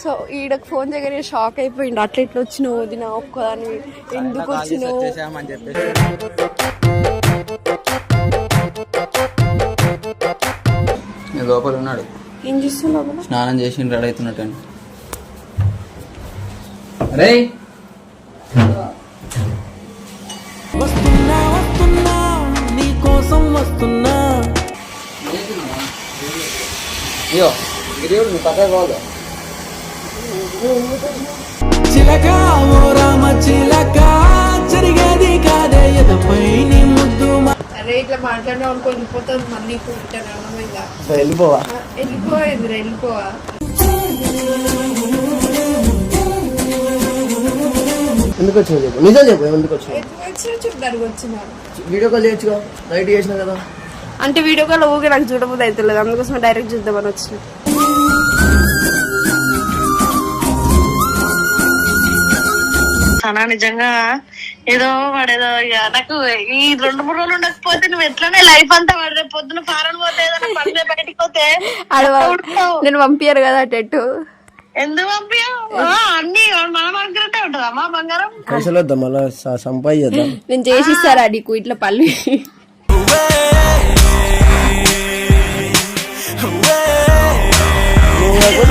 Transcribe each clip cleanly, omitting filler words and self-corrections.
So ఈడకు phone దగ్గర shock అయిపోయింది. అట్లా ఇట్లా వచ్చినావు వదిన ఒక్కదాని, ఎందుకు వచ్చినావు లోపల ఉన్నాడు. ఏం చేస్తున్నావు? స్నానం చేసి రెడీ అవుతున్నట్టండి. అరే వస్తున్నా వస్తున్నా నీ కోసం వస్తున్నా. అయ్యో గిరివుడు నీ పక్కన పోదు. చిలక ఓ రామ చిలక జరిగేది కాదే ఎదపై నీ ముద్దు. అరే ఇట్లా మాట్లాడినా అనుకో వెళ్ళిపోతుంది మళ్ళీ వెళ్ళిపోవా? వెళ్ళిపోయింది వెళ్ళిపోవా. ఎందుకు వచ్చినా చెప్పు, నిజం చెప్పు. ఎందుకు వచ్చినా? చూడడానికి వచ్చిన వీడియో కాల్ చేయొచ్చుగా, నైట్ చేసినా కదా. అంటే వీడియో కాల్ ఊగే నాకు చూడబోదు అవుతుంది, అందుకోసం డైరెక్ట్ చూద్దామని వచ్చిన. నిజంగా ఏదో వాడేదో నాకు ఈ 2-3 రోజులు ఉండకపోతే నువ్వు ఎట్లనే లైఫ్ అంతా వాడే పొద్దున ఫారెన్ పోతే ఏదైనా పని బయటికి పోతే నేను పంపించారు కదా అటు. ఎందుకు పంపించావు? అన్ని మన దగ్గరే ఉంటుందమ్మా బంగారం. పైసలు వద్దాం మళ్ళీ సంపాదిద్దాం. నేను చేసిస్తారా నీకు ఇట్లా పల్లి.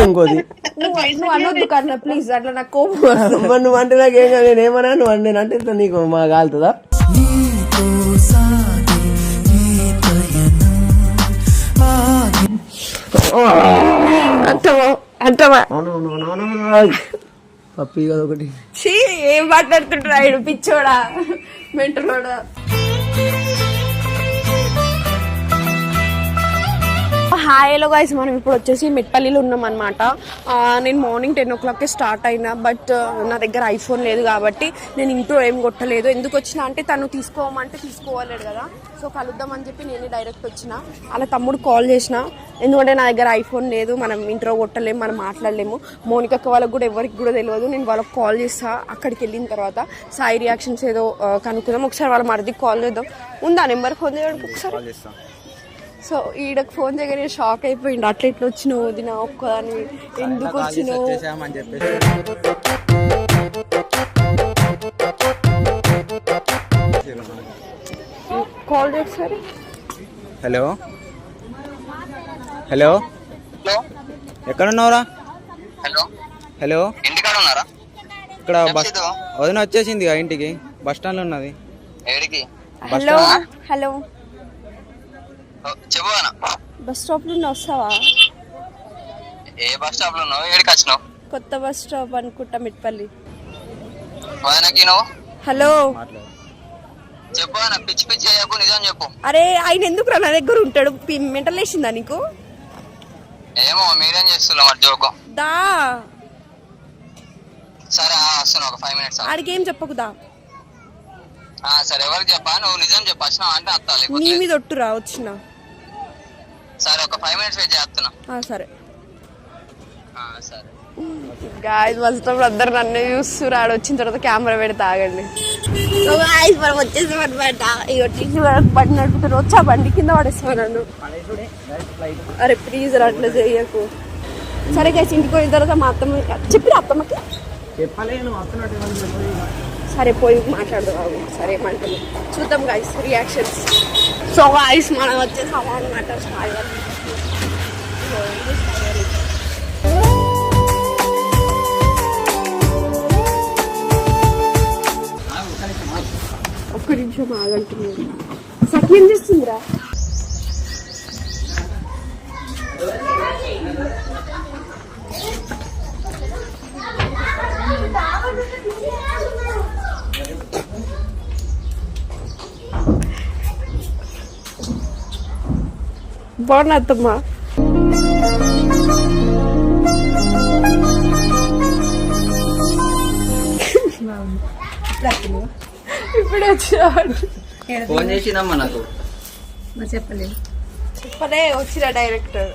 ఇంకోది నువ్వు అనొద్దు కన్నా ప్లీజ్, అట్లా నాకు కోపం. నువ్వు అంటే నాకు ఏం కాదు, నేనేమన్నా నువ్వు నేను అంటే నీకు మా కాలుతుందా? పప్పి కదా ఒకటి. ఏం మాట్లాడుతుంటాడు పిచ్చోడా మెంటలోడా. హాయ్ హలో గైస్, మనం ఇప్పుడు వచ్చేసి మెట్పల్లిలో ఉన్నాం అనమాట. నేను మార్నింగ్ 10 o'clock స్టార్ట్ అయినా, బట్ నా దగ్గర ఐఫోన్ లేదు కాబట్టి నేను ఇంట్లో ఏం కొట్టలేదు. ఎందుకు వచ్చినా అంటే తను తీసుకోమంటే తీసుకోవాలేడు కదా, సో కలుద్దామని చెప్పి నేనే డైరెక్ట్ వచ్చిన. అలా తమ్ముడు కాల్ చేసిన, ఎందుకంటే నా దగ్గర ఐఫోన్ లేదు, మనం ఇంట్లో కొట్టలేము, మనం మాట్లాడలేము. మోనిక వాళ్ళకి కూడా ఎవరికి కూడా తెలియదు. నేను వాళ్ళకి కాల్ చేస్తా. అక్కడికి వెళ్ళిన తర్వాత సాయి రియాక్షన్స్ ఏదో కనుక్కుందాం. ఒకసారి వాళ్ళ మరిదికి కాల్ చేద్దాం. ఉందా నెంబర్? ఫోన్ చేయడానికి ఒకసారి. సో ఈడకు ఫోన్ దగ్గర షాక్ అయిపోయింది. అట్లా ఇట్లా వచ్చినావు వదిన ఒక్కదాని, ఎందుకు వచ్చినావు కాల్ చేస్తారు. హలో హలో ఎక్కడ ఉన్నావురా? హలో హలో ఇంటికాడ ఉన్నారా? ఇక్కడ బస్ వదిన వచ్చేసింది ఇంటికి, బస్ స్టాండ్ లో ఉన్నది. ఏడికి? హలో హలో చెప్పు. బస్ స్టాప్ లో వస్తావా? ఏ బస్ స్టాప్ లో ఉన్నావు? ఏడికి వచ్చినావు? కొత్త బస్ స్టాప్ అనుకుంటా, మెట్పల్లి. వదనకి నువ్వు హలో చెప్పు అన్న, పిచ్చి పిచ్చి చేయకు, నిజం చెప్పు. అరే ఆయన ఎందుకు నా దగ్గర ఉంటాడు? మెంటల్ వేసిందా నీకు? ఏమో మీరేం చేస్తున్నా మరి జోకు. దా సరే వస్తున్నా, ఒక 5 minutes. ఆడికి ఏం చెప్పకుదా. సరే ఎవరికి చెప్పా? నువ్వు నిజం చెప్పు, వచ్చినావు అంటే అత్తా, నీ లేకపోతే మీద ఒట్టురా వచ్చిన. సరే ఒక 5 minutes వెయిట్ చేస్తున్నా. సరే సరే గాయస్, బస్ స్టాప్ అందరు నన్ను చూస్తున్నారు. ఆడ వచ్చిన తర్వాత కెమెరా పెడితే ఆగండి. సో గాయస్ మనం వచ్చేసాం అనమాట. ఇక టీసీ బండి నడుపుతారు, వచ్చా బండి కింద పడేస్తాను నన్ను. అరే ప్లీజ్ అట్లా చెయ్యకు. సరే గైస్, ఇంటికి పోయిన తర్వాత మా అత్తమ్మ చెప్పిన అత్తమ్మకి సరే పోయి మాట్లాడదాం. సరే ఏమంటారు చూద్దాం గైస్ రియాక్షన్స్. సో గైస్ మనం వచ్చేసాము అనమాట. ఒక్క నిమిషం ఆగంటున్నాను. సఖి ఏం చేస్తుందిరా? బాగున్నా అత్తమ్మా? ఇప్పుడే వచ్చాడు. ఫోన్ చేసినమ్మా నాకు. చెప్పలే వచ్చిరా డైరెక్టర్.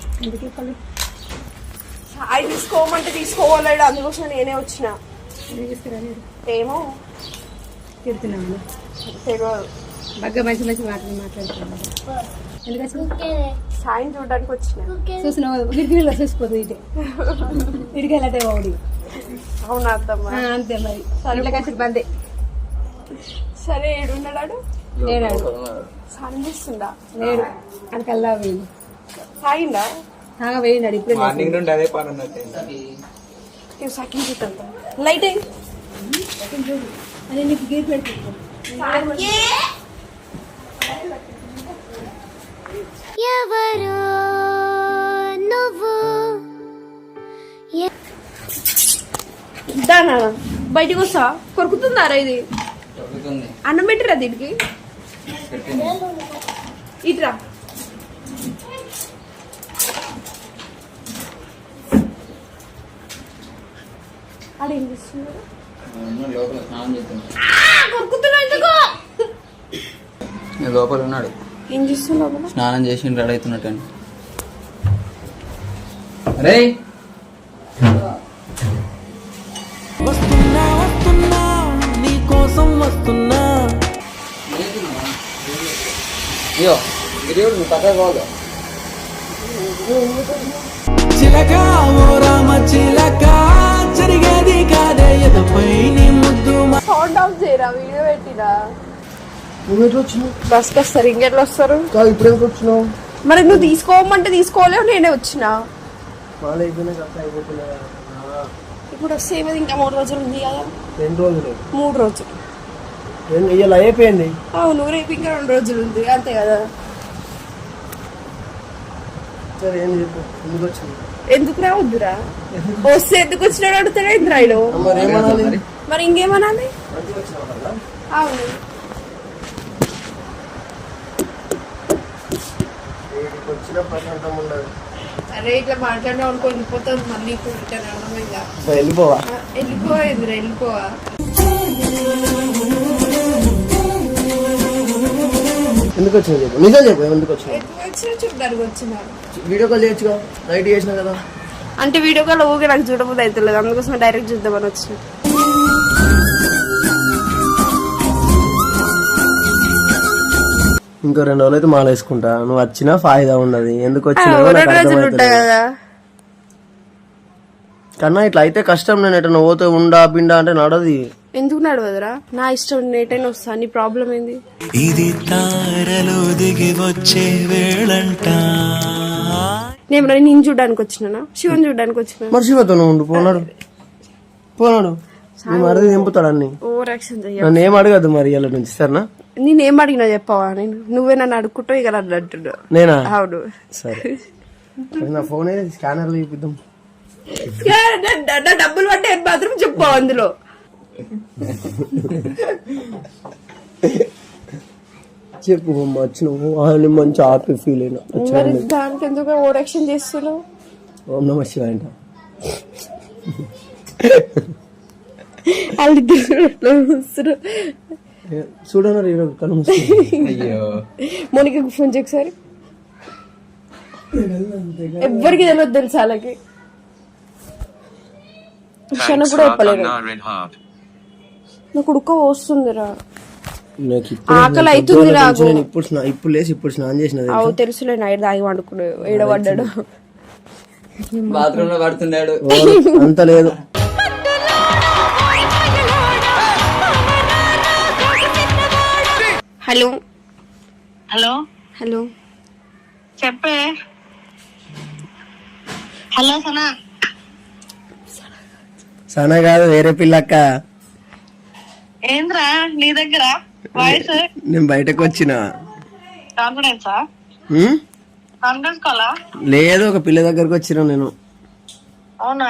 సాయి తీసుకోమంటే తీసుకోవాలేడు, అందుకోసం నేనే వచ్చిన. ఏమో తెలియదు. బాగా మంచి మంచి మాటలు మాట్లాడుతున్నాను. సాయం చూడడానికి వచ్చిన. చూసినావు గిరికి చూసిపోతుంది ఇటే ఇడికి వెళ్ళటే ఓడి అవునా అత్తమ్మ? అంతే మరి ఇట్లా కలిసి బందే సరే ఏడున్నాడు? లేడాడు సాయం చేస్తుందా? లేడు అక్కల్లా పోయింది సాయిందా? పోయినాడు ఇప్పుడే మార్నింగ్ నుండి అదే పని ఉన్నట్టు సెకండ్ చూద్దాం. లైట్ అయ్యి అదే నీకు గీర్ పెట్టుకో ఎవరో నువ్వు దానా బయటికి వస్తా. కొరుకుతుందారా ఇది? దొరుకుతుంది. అన్నం పెట్టిరా దీనికి. ఇట్రా ఆడేం చేస్తున్నాడు? లోపల స్నానం చేస్తున్నాడు. కొరుకుతున్నా ఎందుకు? లోపల ఉన్నాడు. ఏం చేస్తున్నావు? స్నానం చేసి రెడీ అవుతున్నట్టు. అరే వస్తున్నా వస్తున్నా నీ కోసం వస్తున్నా. అయ్యో గిరియుడు నువ్వు పక్కకు పోదు. చిలక ఓ రామ చిలక జరిగేది కాదే ఎదపై నీ ముద్దు సౌండ్ ఆఫ్ చేయరా, వీడియో పెట్టిరా. నువ్వు ఎట్లా వచ్చినావు? బస్ వస్తారు, ఇంకెట్లా వస్తారు? కాదు ఇప్పుడు ఎందుకు వచ్చినావు? మరి నువ్వు తీసుకోమంటే తీసుకోలేవు, నేనే వచ్చినా. మాల అయిపోయినా కథ అయిపోతున్నా. ఇప్పుడు వస్తే ఏమైంది? ఇంకా 3 రోజులు ఉంది కదా. 2 రోజులు 3 రోజులు. ఇలా అయిపోయింది. అవును, రేపు ఇంకా 2 రోజులు ఉంది అంతే కదా. సరే ఏం చెప్పు, ఎందుకు వచ్చింది? ఎందుకు రావద్దురా? వస్తే ఎందుకు వచ్చినాడు అడుగుతాడు ఇంద్రాయిలో. మరి ఏమనాలి? మరి ఇంకేమనాలి? మంచిగా వచ్చినావు కదా. అవును, వీడికి వచ్చిన ప్రశాంతం ఉండదు. అరే ఇట్లా మాట్లాడినా అనుకో వెళ్ళిపోతుంది మళ్ళీ. ఇప్పుడు రిటర్న్ అర్థమైందా? వెళ్ళిపోవా? వెళ్ళిపోవా ఇంద్ర, వెళ్ళిపోవా. ఎందుకు వచ్చినా చెప్పు, నిజం చెప్పు. ఎందుకు వచ్చినా? ఎందుకు వచ్చినా చూడడానికి వచ్చినా. వీడియో కాల్ చేయొచ్చుగా, నైట్ చేసినా కదా. అంటే వీడియో కాల్ ఊగే నాకు చూడబోదు అవుతలేదు, అందుకోసం డైరెక్ట్ చూద్దామని వచ్చిన. ఇంకో 2 రోజులు అయితే మాల వేసుకుంటా. నువ్వు వచ్చినా ఫాయిదా ఉండదు. ఎందుకు వచ్చినా 2 రోజులు ఉంటాయి కదా. కన్నా ఇట్లా అయితే కష్టం. నేను ఎట్లా పోతే ఉండా పిండా అంటే నడది. ఎందుకు నడవదురా? నా ఇష్టం, నేటైనా వస్తా. నీ ప్రాబ్లం ఏంది? ఇది తారలు దిగి వచ్చే వేళంట. నేను నేను చూడడానికి వచ్చినా, శివన్ చూడడానికి వచ్చినా. మరి శివతో నువ్వు ఉండు. పోనాడు నీ మరిది దింపుతాడు అన్ని. ఓవర్ యాక్షన్ చెయ్య. నన్ను ఏం అడగద్దు మరి ఇలా నుంచి, సరేనా? నేనేం అడిగినా చెప్పవా? నువ్వే నన్ను అడుక్కుంటావు ఇక నన్ను అంటున్నావు. నేనా? అవును. సరే నా ఫోన్ స్కానర్ లో చూపిద్దాం. నా డబ్బులు పట్టే మాత్రం చెప్పావు అందులో. చెప్పు వచ్చినావు అని మంచి హ్యాపీ ఫీల్ అయినా. మరి దానికి ఎందుకు ఓవర్ యాక్షన్ చేస్తున్నావు? ఓం నమ శివాయ అంట. చూడన్నారు ఈరోజు కళ్ళు. అయ్యో మోనికి ఫోన్ చేయి ఒకసారి. ఎవ్వరికి తెలియదు తెలుసు వాళ్ళకి. క్షణ కూడా చెప్పలేదు. నాకు ఉడక వస్తుందిరా, నాకు ఆకలి అవుతుంది నాకు. నేను ఇప్పుడు లేసి ఇప్పుడు స్నానం చేసిన. అవు తెలుసులే, నైట్ దాగి వండుకునే ఏడబడ్డాడు. బాత్రూమ్ లో పడుతున్నాడు. అంత లేదు. హలో హలో హలో చెప్పే. హలో సనా. సనా కాదు, వేరే పిల్లక్క. ఏంద్రా నీ దగ్గర వాయిస్? నేను బయటకు వచ్చిన. కాన్ఫిడెన్సా? కాన్ఫిడెన్స్ కాలా? లేదు, ఒక పిల్ల దగ్గరకు వచ్చిన నేను. అవునా?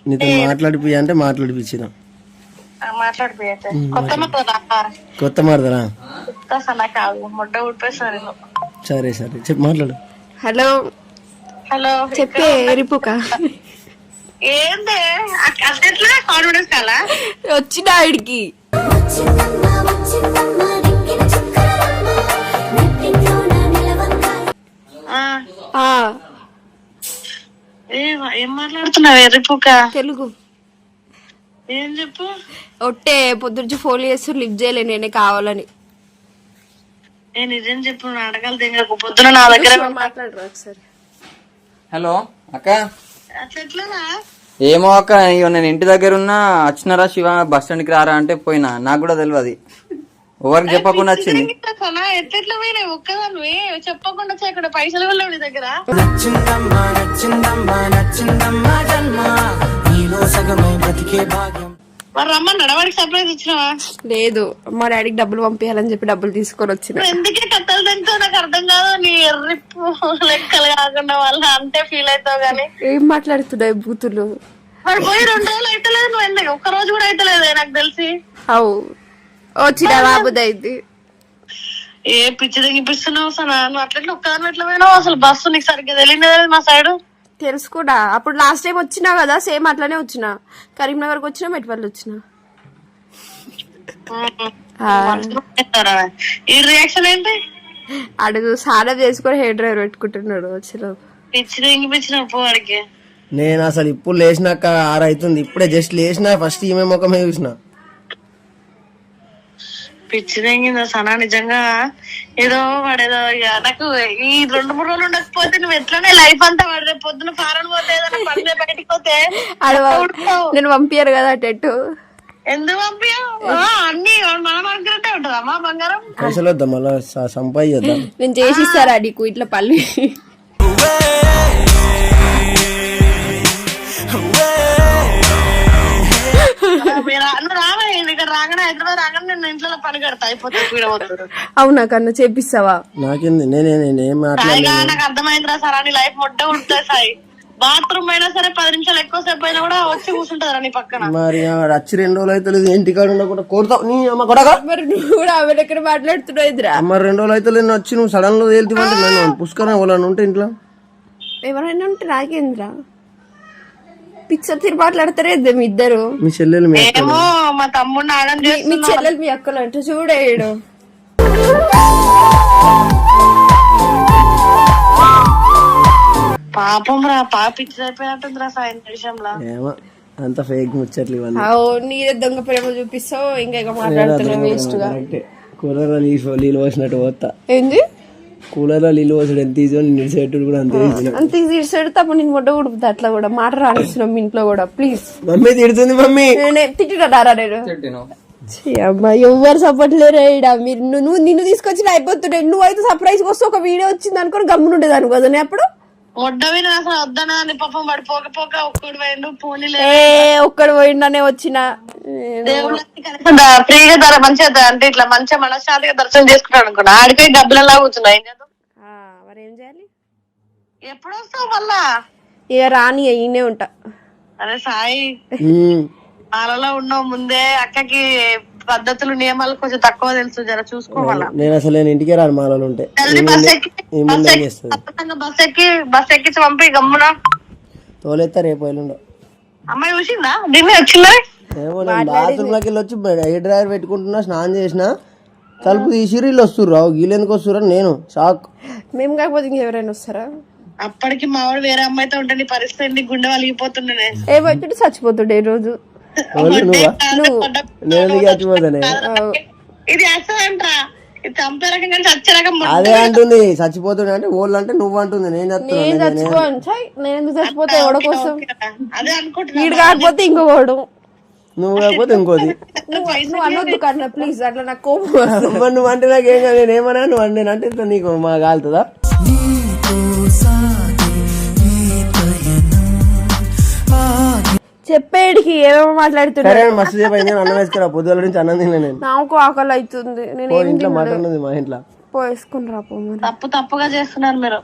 నీతో మాట్లాడిపి అంటే మాట్లాడిపించిన. మాట్లాడిపోయితే కొత్త మాట్లాడరా? కొత్త మాడదరా? సనా కాదు, ముడ్డ ఊడిపేస్తా నేను. సరే సరే చెప్పు, మాట్లాడు. హలో హలో చెప్పే రిపుక. ఏందే అట్లా కాన్ఫిడెన్స్ కాలా? వచ్చిన ఆడికి ఏం మాట్లాడుతున్నావు ఎర్రిపుక? తెలుగు. ఏం చెప్పు. ఒట్టే పొద్దునుంచి ఫోన్ చేస్తూ లిఫ్ట్ చేయలే, నేనే కావాలని. నేను నిజం చెప్పు నాటకాలు దిగకు పొద్దున నా దగ్గర మాట్లాడరు ఒకసారి. హలో అక్క. అట్లా ఏమో అక్క, ఇగో నేను ఇంటి దగ్గర ఉన్నా. వచ్చినారా శివ బస్ స్టాండ్కి రారా అంటే పోయినా. నాకు కూడా తెలియదు, ఎవరికి చెప్పకుండా వచ్చింది. ఎట్లా పోయినాయి ఒక్కదాన్ని చెప్పకుండా ఇక్కడ పైసలు కూడా నీ దగ్గర. నచ్చిందమ్మా నచ్చిందమ్మా నచ్చిందమ్మా జన్మ నీలో సగమై బ్రతికే భాగ్యం. మరి రమ్మన్నాడా వాడికి సర్ప్రైజ్ ఇచ్చినావా? లేదు, మా డాడీకి డబ్బులు పంపించాలని చెప్పి డబ్బులు తీసుకొని వచ్చిన. ఎందుకే కథలు తింటూ నాకు అర్థం కాదు. నీ ఎర్రిప్పు లెక్కలు కాకుండా వాళ్ళ అంతే ఫీల్ అవుతావు గానీ. ఏం మాట్లాడుతున్నాయి బూతులు? వాడు పోయి 2 రోజులు అయితలేదు, నువ్వు ఎందుకు ఒక్క రోజు కూడా అయితలేదు నాకు తెలిసి. అవు వచ్చిన బాబుదైంది. ఏ పిచ్చి తెగిపిస్తున్నావు అసలు నువ్వు అట్లా ఒక్కదాన్ని ఎట్లా పోయినావు? అసలు బస్సు నీకు సరిగ్గా తెలియదు మా సైడ్. తెలుసుకున్నా, అప్పుడు లాస్ట్ టైం వచ్చినా కదా సేమ్ అట్లానే వచ్చిన. కరీంనగర్కి వచ్చినా, మెట్పల్లి వచ్చిన. ఈ రియాక్షన్ ఏంటి? అడుగు స్నానం చేసుకొని హెయిర్ డ్రైవర్ పెట్టుకుంటున్నాడు వచ్చిన. పిచ్చి తెగిపించిన వాడికి. నేను అసలు ఇప్పుడు లేచినాక 6 అవుతుంది. ఇప్పుడే జస్ట్ లేచినా ఫస్ట్ ఈమె ముఖమే చూసిన. పిచ్చి తెంగిందా సనా నిజంగా. ఏదో వాడేదో నాకు ఈ 2-3 రోజులు ఉండకపోతే నువ్వు ఎట్లనే లైఫ్ అంతా వాడు రేపు పొద్దున ఫారెన్ పోతే ఏదైనా పని బయటికి పోతే నేను పంపించారు కదా టెట్టు. ఎందుకు పంపించావు? అన్ని మన అనుకున్నట్టే ఉంటదమ్మా బంగారం. పైసలు వద్దా మళ్ళా సంపాదిద్దాం. నేను చేసిస్తారా నీకు ఇట్లా పల్లి. నువ్వు రావా ఇక్కడ రాగానే హైదరాబాద్ రాగానే నేను ఇంట్లో పని కడతా అయిపోతుంది. అవునా కన్నా చేపిస్తావా? నాకేంది, నేనేం మాట్లాడలేదు. నాకు అర్థమైందిరా సార్ నీ లైఫ్ మొట్ట ఉంటుంది సాయి. బాత్రూమ్ అయినా సరే 10 నిమిషాలు ఎక్కువసేపు అయినా కూడా వచ్చి కూర్చుంటారా నీ పక్కన. మరి వచ్చి 2 రోజులు అయితే లేదు, ఇంటికాడ ఉండకుండా కొడతావు నీ అమ్మ కొడగా. మరి నువ్వు కూడా ఆమె దగ్గర మాట్లాడుతున్నావు ఇద్దరా? మరి 2 రోజులు అయితే నేను వచ్చి నువ్వు సడన్ లో తేలుతావంటే నేను పుష్కరం వాళ్ళని ఉంటే ఇంట్లో ఎవరైనా ఉంటే నాకేంద్రా? పిక్చర్ తిరిగి మాట్లాడతారే మీ ఇద్దరు. మీ చెల్లెలు ఏమో మా తమ్ముడిని ఆడం మీ చెల్లెలు మీ అక్కలు అంటే చూడేయడు. పాపం రా పిచ్చి అయిపోయినట్టుందిరా సాయం విషయంలో. ఏమో అంత ఫేక్ ముచ్చట్లు ఇవన్నీ. నీదే దొంగ ప్రేమ చూపిస్తావు ఇంకా మాట్లాడుతున్నావు వేస్ట్ గా. కూలర్ లో నీళ్ళు పోసినట్టు పోతా. ఏంది కూలర్ లో నీళ్ళు పోసాడు ఎంత ఈజీ, నిడిసేటప్పుడు కూడా అంతే ఈజీ. అంత ఈజీ తప్ప నేను మొట్ట ఉడుపుతా. అట్లా కూడా మాట రానిస్తున్నాం మీ ఇంట్లో కూడా ప్లీజ్. మమ్మీ తిడుతుంది మమ్మీ. తిట్టినారా నేను? అమ్మా ఎవరు సపోర్ట్ లేరా మీరు. నువ్వు నిన్ను తీసుకొచ్చి అయిపోతుండే. నువ్వైతే సర్ప్రైజ్ వస్తే ఒక వీడియో వచ్చింది అనుకుని గమ్మునుండేది అనుకోదా అప్పుడు. వడ్డవి అసలు వద్దనా అని పాపం వాడు పోకపోక ఒక్కడు పోయిండు. పోనీలే ఒక్కడు పోయిండనే వచ్చిన. ఫ్రీగా మంచిగా అంటే ఇట్లా మంచిగా మనశ్శాంతిగా దర్శనం చేసుకుంటాడు అనుకున్నా. ఆడిపోయి డబ్బులలా కూర్చున్నా. ఏం చేద్దాం మరి ఏం చేయాలి? ఎప్పుడు వస్తావు మళ్ళా? ఇక రాని ఈయనే ఉంటా. అరే సాయి వాళ్ళలో ఉన్నావు ముందే. అక్కకి పద్ధతులు నియమాలు కొంచెం తక్కువ తెలుసు, జర చూసుకోవాలా. నేను అసలు నేను ఇంటికే రాను మాలలో ఉంటే. బస్ ఎక్కించి పంపి గమ్మున తోలేస్తా రేపు ఎల్లుండో. అమ్మాయి చూసిందా? దీన్ని వచ్చిందా? ఏమో నేను బాత్రూమ్ లోకి వెళ్ళి వచ్చి హెయిర్ డ్రైవర్ పెట్టుకుంటున్నా, స్నానం చేసిన, తలుపు తీసిరు వీళ్ళు వస్తుర్రు. రావు వీళ్ళు ఎందుకు వస్తుర్రు నేను షాక్. మేము కాకపోతే ఇంకెవరైనా వస్తారా? అప్పటికి మావాడు వేరే అమ్మాయితో ఉంటే నీ పరిస్థితి గుండె వలిగిపోతుండే. ఏమైతే చచ్చిపోతుండే ఈ రోజు. నేను చచ్చిపోతానే. ఇది యాక్సిడెంట్ రా, ఇది చంపే రకం కానీ చచ్చే రకం. అదే అంటుంది చచ్చిపోతుండే అంటే వాళ్ళు అంటే నువ్వు అంటుంది. నేను ఎందుకు చచ్చిపోతా ఎవడ కోసం? అదే అనుకుంటున్నా. వీడు కాకపోతే ఇంకోడు, నువ్వు కాకపోతే ఇంకోది. నువ్వు అనొద్దు కన్నా ప్లీజ్. అట్లా నాకు కోపం. నువ్వు అంటే నాకేం కాదు. నేనేమన్నా నువ్వు అంటే నీకు మా కాలుతుందా? చెప్పేడికి ఏమేమో మాట్లాడుతున్నా. మస్తు సేపు అయింది. అన్నం వేసుకురా, పొద్దుల నుంచి అన్నం తిన్నా నేను. నాకు ఆకలి అవుతుంది. నేను ఇంట్లో మటన్ ఉన్నది మా ఇంట్లో. పోసుకుని రా. తప్పుగా చేస్తున్నారు మీరు.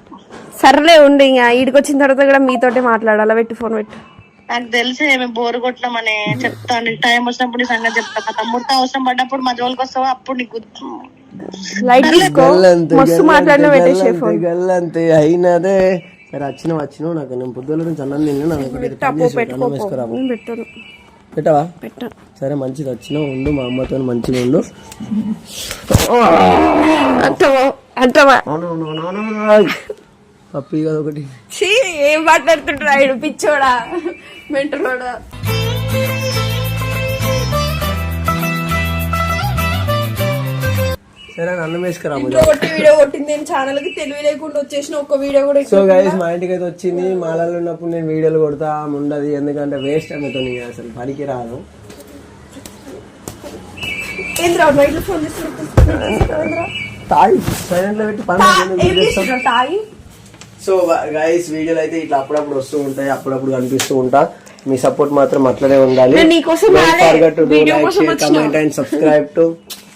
సర్లే ఉండి ఇంకా ఈడికి వచ్చిన తర్వాత కూడా మీతోటి మాట్లాడాలా. పెట్టి ఫోన్ పెట్టు. నాకు తెలిసి మేము బోరు కొట్టినామని చెప్తాను. టైం వచ్చినప్పుడు నీ సంగతి చెప్తా. తమ్ముడితో అవసరం పడ్డప్పుడు మా జోలికి వస్తావా అప్పుడు నీకు లైట్ తీసుకో. మస్తు మాట్లాడిన పెట్టేసే ఫోన్. గల్లంతే అయినదే. సరే వచ్చినావు నాకు. నేను పొద్దుల నుంచి అన్నం తిన్నా. పెట్టవా? పెట్టాను. సరే మంచిది వచ్చినావు ఉండు. మా అమ్మతో మంచిగా ఉండు. పప్పి కదా ఒకటి. ఏం మాట్లాడుతుంటాడు పిచ్చోడా మెంటలోడా. సరే అన్నం వేసుకురా ఇంట్లో కొట్టి వీడియో కొట్టింది నేను ఛానల్ కి తెలివి లేకుండా వచ్చేసిన ఒక వీడియో కూడా సో గైస్ మా ఇంటికి అయితే వచ్చింది. మాలలో ఉన్నప్పుడు నేను వీడియోలు కొడతా ఉండదు, ఎందుకంటే వేస్ట్ అమ్ముతుంది అసలు పనికి రాదు. ఏంద్రా నైట్ ఫోన్ చేస్తున్నా తాయి సైలెంట్ లో పెట్టి పని. తాయి. సో గైస్ వీడియోలు అయితే ఇట్లా అప్పుడప్పుడు వస్తూ ఉంటాయి, అప్పుడప్పుడు కనిపిస్తూ ఉంటా. మీ సపోర్ట్ మాత్రం అట్లనే ఉండాలి. నేను నీకోసం కమెంట్ అండ్ సబ్స్క్రైబ్ టు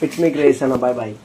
పిచ్ మీ క్రేజ్ అన్న. Bye by.